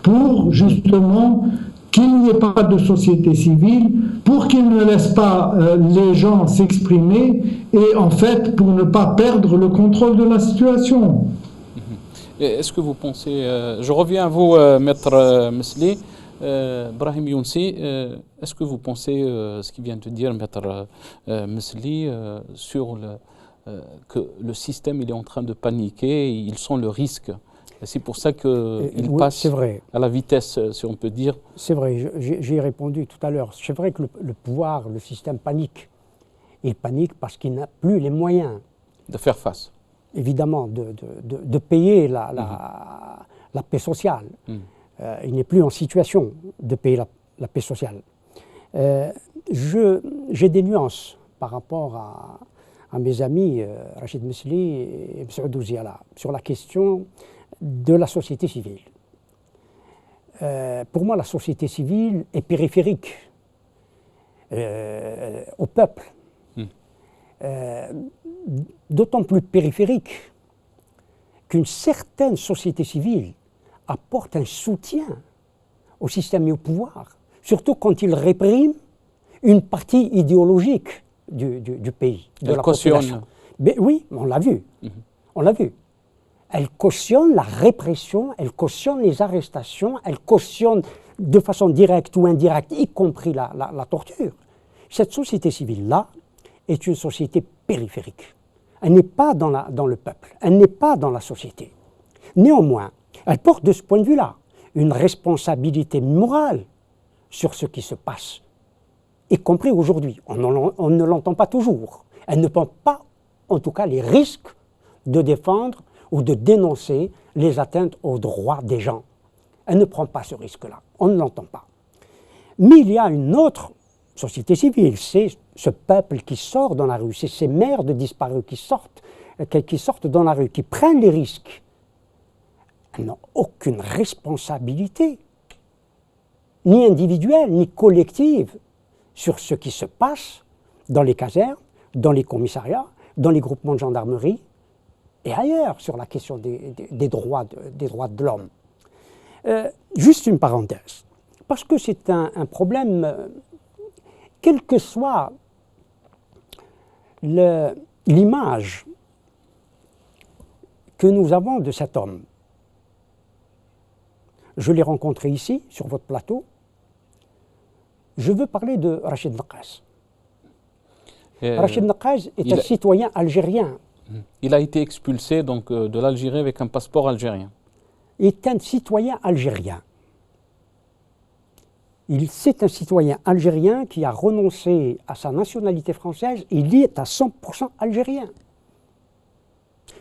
pour justement qu'il n'y ait pas de société civile, pour qu'ils ne laissent pas les gens s'exprimer et en fait pour ne pas perdre le contrôle de la situation. Est-ce que vous pensez, je reviens à vous, Maître Mesli, Brahim Younsi, est-ce que vous pensez ce qui vient de dire Maître Mesli sur que le système il est en train de paniquer, ils sont le risque? C'est pour ça qu'il passe à la vitesse, si on peut dire. C'est vrai, j'ai répondu tout à l'heure. C'est vrai que le pouvoir, le système panique. Il panique parce qu'il n'a plus les moyens de faire face. Évidemment, de payer la paix sociale. Il n'est plus en situation de payer la paix sociale. J'ai des nuances par rapport à mes amis Rachid Mesli et Msaoud Ouziala sur la question de la société civile. Pour moi, la société civile est périphérique au peuple. D'autant plus périphérique qu'une certaine société civile apporte un soutien au système et au pouvoir, surtout quand il réprime une partie idéologique du pays, de la population. Mais oui, on l'a vu. On l'a vu. Elle cautionne la répression, elle cautionne les arrestations, elle cautionne de façon directe ou indirecte, y compris la torture. Cette société civile-là est une société périphérique. Elle n'est pas dans le peuple, elle n'est pas dans la société. Néanmoins, elle porte de ce point de vue-là une responsabilité morale sur ce qui se passe, y compris aujourd'hui. On ne l'entend pas toujours. Elle ne prend pas, en tout cas, les risques de défendre ou de dénoncer les atteintes aux droits des gens. Elle ne prend pas ce risque-là, on ne l'entend pas. Mais il y a une autre société civile, c'est ce peuple qui sort dans la rue, c'est ces mères de disparus qui sortent dans la rue, qui prennent les risques. Elles n'ont aucune responsabilité, ni individuelle, ni collective, sur ce qui se passe dans les casernes, dans les commissariats, dans les groupements de gendarmerie, et ailleurs, sur la question des droits de l'homme. Juste une parenthèse, parce que c'est un problème, quelle que soit l'image que nous avons de cet homme. Je l'ai rencontré ici, sur votre plateau. Je veux parler de Rachid Naqaz. Rachid Naqaz est un citoyen algérien. Il a été expulsé donc, de l'Algérie avec un passeport algérien. Il est un citoyen algérien. C'est un citoyen algérien qui a renoncé à sa nationalité française. Il est à 100% algérien.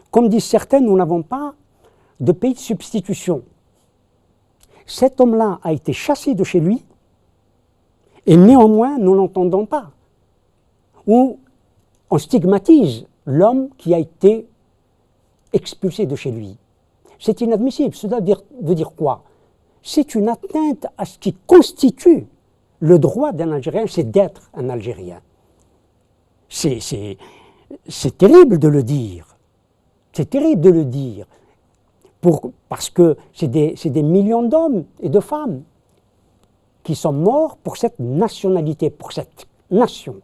Comme disent certains, nous n'avons pas de pays de substitution. Cet homme-là a été chassé de chez lui et néanmoins nous n'entendons pas. Ou on stigmatise l'homme qui a été expulsé de chez lui. C'est inadmissible. Cela veut dire quoi? C'est une atteinte à ce qui constitue le droit d'un Algérien, c'est d'être un Algérien. C'est terrible de le dire. C'est terrible de le dire. Parce que c'est des millions d'hommes et de femmes qui sont morts pour cette nationalité, pour cette nation.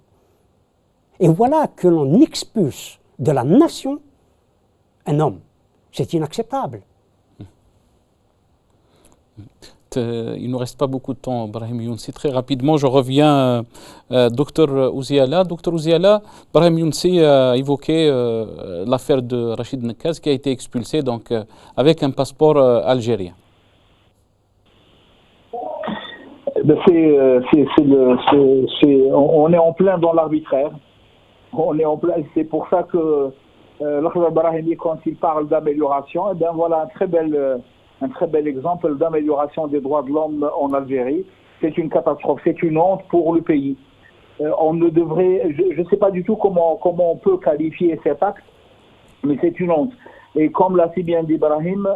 Et voilà que l'on expulse de la nation un homme. C'est inacceptable. Il ne nous reste pas beaucoup de temps, Brahim Younsi. Très rapidement, je reviens Dr Ouziala. Dr Ouziala, Brahim Younsi a évoqué l'affaire de Rachid Naqaz qui a été expulsé donc, avec un passeport algérien. On est en plein dans l'arbitraire. On est en plein. C'est pour ça que L'Akhdar Brahimi, quand il parle d'amélioration, eh bien voilà un très bel exemple d'amélioration des droits de l'homme en Algérie. C'est une catastrophe, c'est une honte pour le pays. On ne devrait, je ne sais pas du tout comment on peut qualifier cet acte, mais c'est une honte. Et comme l'a si bien dit Ibrahim,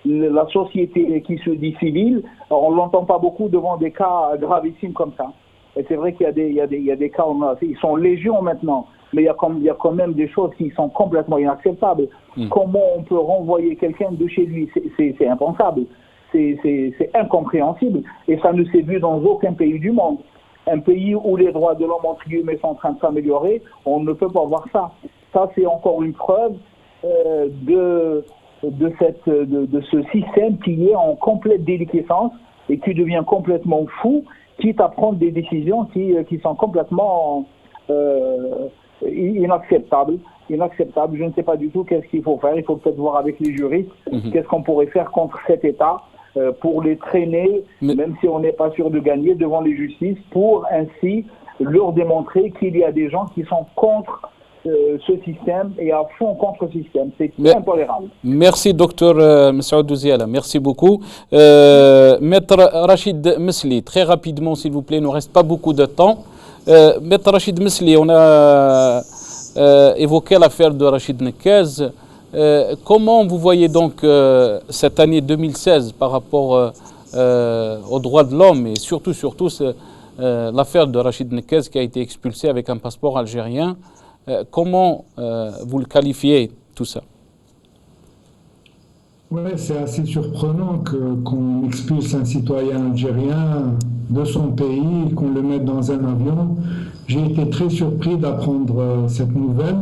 la société qui se dit civile, on ne l'entend pas beaucoup devant des cas gravissimes comme ça. Et c'est vrai qu'il y a des cas, ils sont légion maintenant, mais il y a quand même des choses qui sont complètement inacceptables. Comment on peut renvoyer quelqu'un de chez lui? C'est impensable. C'est incompréhensible. Et ça ne s'est vu dans aucun pays du monde. Un pays où les droits de l'homme, entre guillemets, sont en train de s'améliorer, on ne peut pas voir ça. Ça, c'est encore une preuve de ce système qui est en complète déliquescence et qui devient complètement fou, quitte à prendre des décisions qui sont complètement inacceptables. Je ne sais pas du tout qu'est-ce qu'il faut faire. Il faut peut-être voir avec les juristes qu'est-ce qu'on pourrait faire contre cet État pour les traîner, même si on n'est pas sûr de gagner, devant les justices, pour ainsi leur démontrer qu'il y a des gens qui sont contre ce système et à fond contre ce système. C'est intolérable. Merci, docteur Messoud Ouziala. Merci beaucoup. Maître Rachid Mesli, très rapidement, s'il vous plaît, il ne nous reste pas beaucoup de temps. Maître Rachid Mesli, on a évoqué l'affaire de Rachid Nekez. Comment vous voyez donc cette année 2016 par rapport aux droits de l'homme et surtout l'affaire de Rachid Nekez qui a été expulsé avec un passeport algérien? Comment vous le qualifiez, tout ça? Oui, c'est assez surprenant qu'on expulse un citoyen algérien de son pays, qu'on le mette dans un avion. J'ai été très surpris d'apprendre cette nouvelle.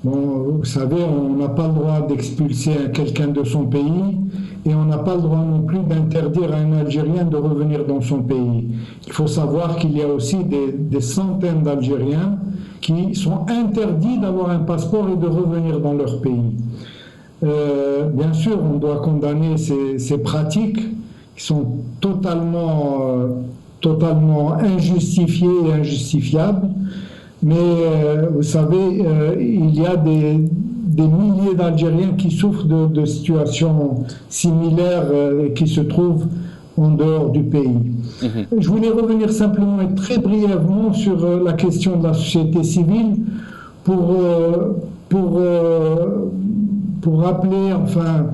Bon, vous savez, on n'a pas le droit d'expulser quelqu'un de son pays et on n'a pas le droit non plus d'interdire à un Algérien de revenir dans son pays. Il faut savoir qu'il y a aussi des centaines d'Algériens qui sont interdits d'avoir un passeport et de revenir dans leur pays. Bien sûr, on doit condamner ces pratiques qui sont totalement injustifiées et injustifiables. Mais vous savez, il y a des milliers d'Algériens qui souffrent de situations similaires et qui se trouvent en dehors du pays. Je voulais revenir simplement et très brièvement sur la question de la société civile pour rappeler, enfin,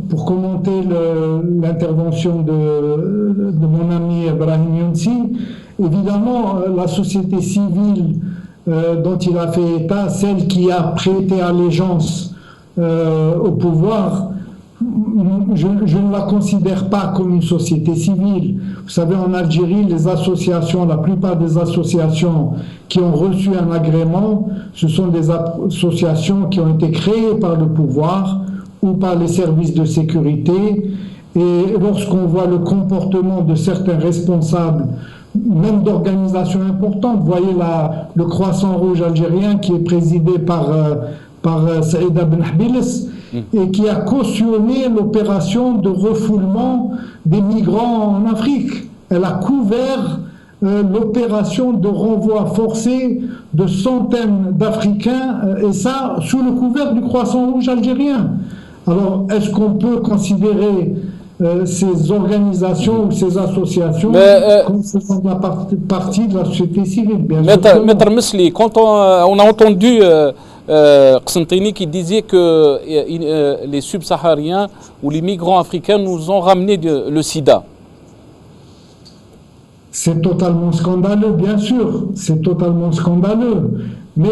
pour commenter l'intervention de mon ami Brahim Younsi. Évidemment, la société civile dont il a fait état, celle qui a prêté allégeance au pouvoir, je ne la considère pas comme une société civile. Vous savez, en Algérie, les associations, la plupart des associations qui ont reçu un agrément, ce sont des associations qui ont été créées par le pouvoir ou par les services de sécurité. Et lorsqu'on voit le comportement de certains responsables, même d'organisations importantes, vous voyez le Croissant Rouge algérien qui est présidé par Saïda Ben Hbilis et qui a cautionné l'opération de refoulement des migrants en Afrique. Elle a couvert l'opération de renvoi forcé de centaines d'Africains et ça sous le couvert du Croissant Rouge algérien. Alors, est-ce qu'on peut considérer ces organisations ou ces associations comme faisant partie de la société civile? Maître Mesli, quand on a entendu Qsentini qui disait que les subsahariens ou les migrants africains nous ont ramené le sida. C'est totalement scandaleux, bien sûr, c'est totalement scandaleux. Mais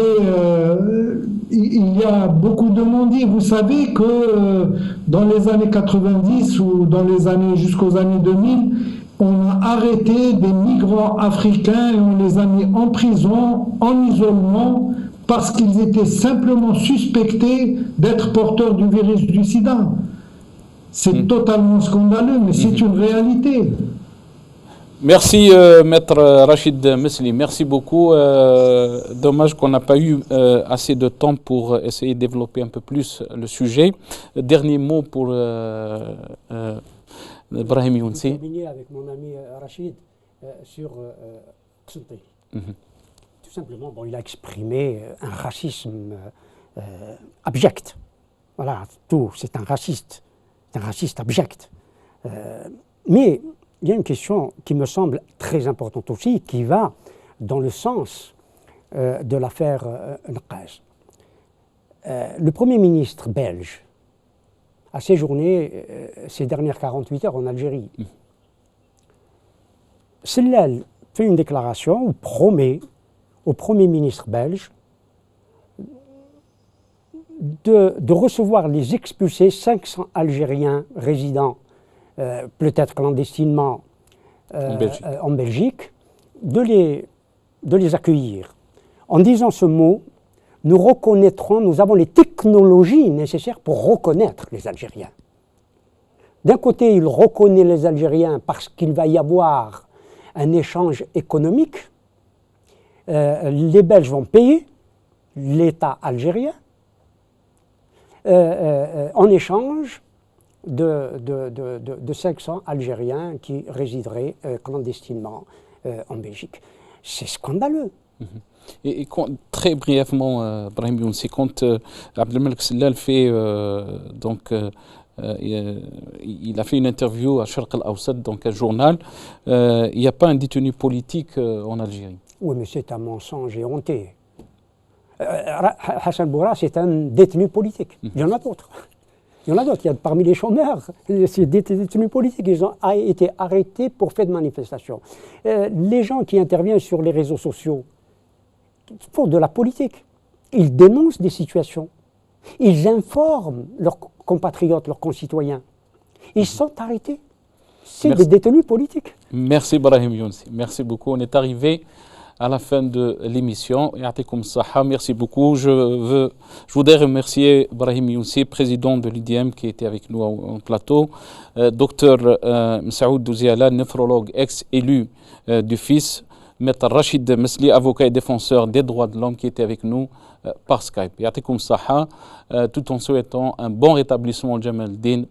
il y a beaucoup de non-dits. Vous savez que dans les années 90 ou dans les années jusqu'aux années 2000, on a arrêté des migrants africains et on les a mis en prison, en isolement, parce qu'ils étaient simplement suspectés d'être porteurs du virus du sida. C'est totalement scandaleux, mais c'est une réalité. Merci Maître Rachid Mesli, merci beaucoup. Dommage qu'on n'a pas eu assez de temps pour essayer de développer un peu plus le sujet. Dernier mot pour Brahim Younsi. Je vais terminer avec mon ami Rachid sur Qsentini. tout simplement, bon, il a exprimé un racisme abject. Voilà, tout, c'est un raciste abject. Mais il y a une question qui me semble très importante aussi, qui va dans le sens de l'affaire Nqaz. Le Premier ministre belge a séjourné ces dernières 48 heures en Algérie. Sellal fait une déclaration où promet au Premier ministre belge de recevoir les expulsés, 500 Algériens résidant peut-être clandestinement en Belgique, de les accueillir. En disant ce mot, nous avons les technologies nécessaires pour reconnaître les Algériens. D'un côté, il reconnaît les Algériens parce qu'il va y avoir un échange économique. Les Belges vont payer l'État algérien en échange de 500 Algériens qui résideraient clandestinement en Belgique. C'est scandaleux. Et très brièvement, Brahim Younsi, quand Abdelmalek Sellal fait il a fait une interview à Sharq al-Awsat, donc un journal, il n'y a pas un détenu politique en Algérie. Oui, mais c'est un mensonge éhonté. Hassan Boura, c'est un détenu politique. Il y en a d'autres. Il y en a d'autres. Il y a parmi les chômeurs, c'est des détenus politiques. Ils ont été arrêtés pour fait de manifestation. Les gens qui interviennent sur les réseaux sociaux font de la politique. Ils dénoncent des situations. Ils informent leurs compatriotes, leurs concitoyens. Ils sont arrêtés. C'est des détenus politiques. Merci Brahim Younsi. Merci beaucoup. On est arrivé à la fin de l'émission. Merci beaucoup. Je voudrais remercier Brahim Younsi, président de l'UDM, qui était avec nous en plateau, docteur Msaoud Douziala, néphrologue ex-élu du FIS, Maître Rachid Mesli, avocat et défenseur des droits de l'homme, qui était avec nous par Skype. Tout en souhaitant un bon rétablissement de Jamal Din.